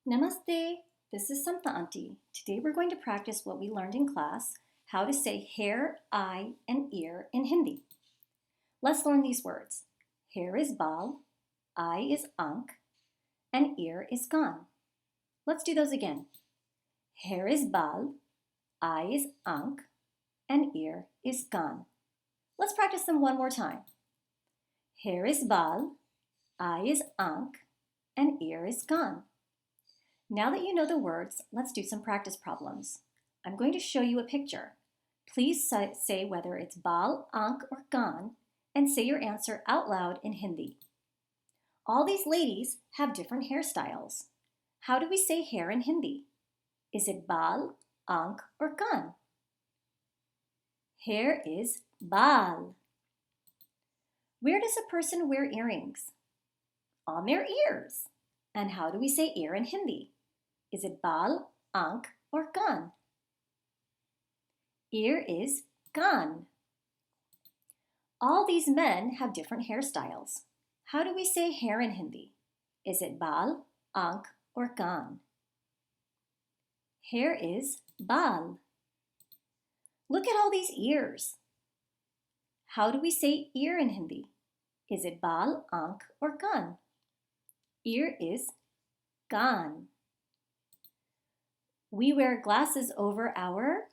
Namaste, this is Samta Auntie. Today we're going to practice what we learned in class, how to say hair, eye, and ear in Hindi. Let's learn these words. Hair is Baal, eye is Aankh, and ear is Kaan. Let's do those again. Hair is Baal, eye is Aankh, and ear is Kaan. Let's practice them one more time. Hair is Baal, eye is Aankh, and ear is Kaan. Now that you know the words, let's do some practice problems. I'm going to show you a picture. Please say whether it's Baal, Aankh, or Kaan, and say your answer out loud in Hindi. All these ladies have different hairstyles. How do we say hair in Hindi? Is it Baal, Aankh, or Kaan? Hair is Baal. Where does a person wear earrings? On their ears. And how do we say ear in Hindi? Is it Baal, Aankh, or Kaan? Ear is Kaan. All these men have different hairstyles. How do we say hair in Hindi? Is it Baal, Aankh, or Kaan? Hair is Baal. Look at all these ears. How do we say ear in Hindi? Is it Baal, Aankh, or Kaan? Ear is Kaan. We wear glasses over our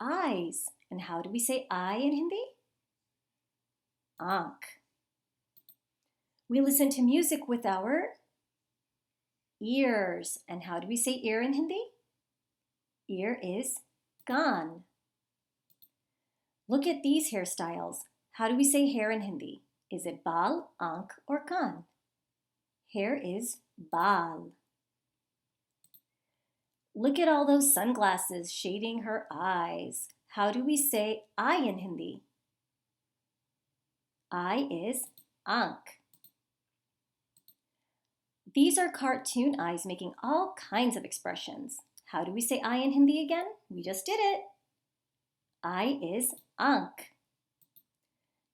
eyes. And how do we say eye in Hindi? Aankh. We listen to music with our ears. And how do we say ear in Hindi? Ear is Kaan. Look at these hairstyles. How do we say hair in Hindi? Is it Baal, Aankh, or Kaan? Hair is Baal. Look at all those sunglasses shading her eyes. How do we say eye in Hindi? Eye is Aankh. These are cartoon eyes making all kinds of expressions. How do we say eye in Hindi again? We just did it. Eye is Aankh.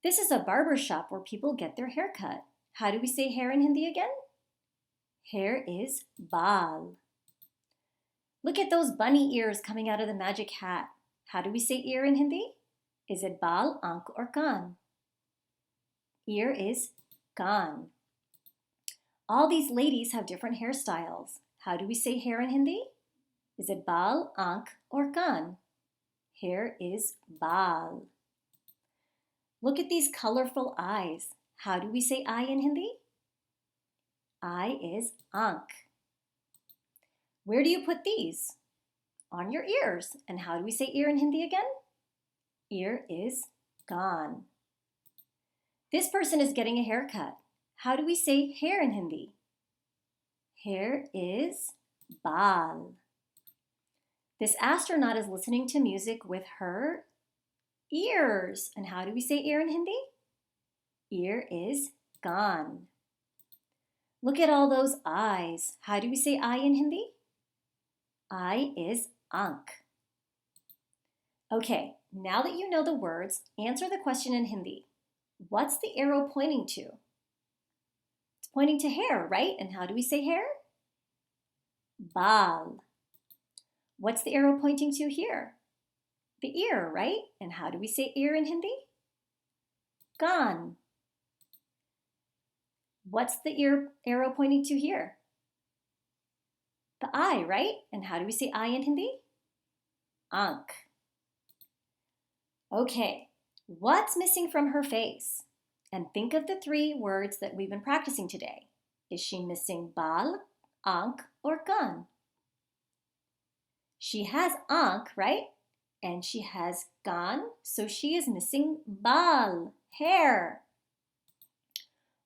This is a barber shop where people get their hair cut. How do we say hair in Hindi again? Hair is Baal. Look at those bunny ears coming out of the magic hat. How do we say ear in Hindi? Is it Baal, Aankh, or Kaan? Ear is Kaan. All these ladies have different hairstyles. How do we say hair in Hindi? Is it Baal, Aankh, or Kaan? Hair is Baal. Look at these colorful eyes. How do we say eye in Hindi? Eye is Aankh. Where do you put these? On your ears. And how do we say ear in Hindi again? Ear is Kaan. This person is getting a haircut. How do we say hair in Hindi? Hair is Baal. This astronaut is listening to music with her ears. And how do we say ear in Hindi? Ear is Kaan. Look at all those eyes. How do we say eye in Hindi? Eye is Aankh. Okay, now that you know the words, answer the question in Hindi. What's the arrow pointing to? It's pointing to hair, right? And how do we say hair? Baal. What's the arrow pointing to here? The ear, right? And how do we say ear in Hindi? Kaan. What's the arrow pointing to here? The eye, right? And how do we say eye in Hindi? Aankh. Okay, what's missing from her face? And think of the three words that we've been practicing today. Is she missing Baal, Aankh, or Kaan? She has Aankh, right? And she has Kaan, so she is missing Baal, hair.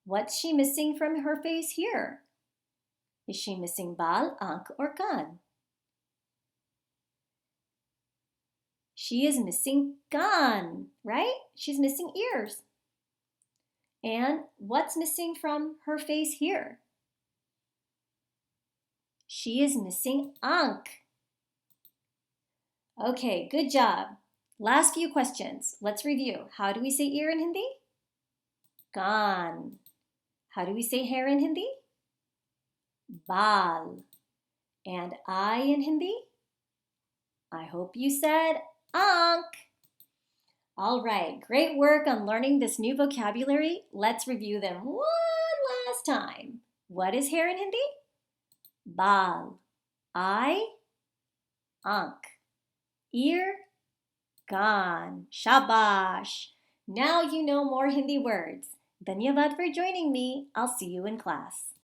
What's she missing from her face here? Is she missing Baal, Aankh, or Kaan? She is missing Kaan, right? She's missing ears. And what's missing from her face here? She is missing Aankh. Okay, good job. Last few questions. Let's review. How do we say ear in Hindi? Kaan. How do we say hair in Hindi? Baal. And I in Hindi? I hope you said Aankh. All right, great work on learning this new vocabulary. Let's review them one last time. What is hair in Hindi? Baal. Eye, Aankh. Ear, Kaan. Shabash. Now you know more Hindi words. Dhanyavad for joining me. I'll see you in class.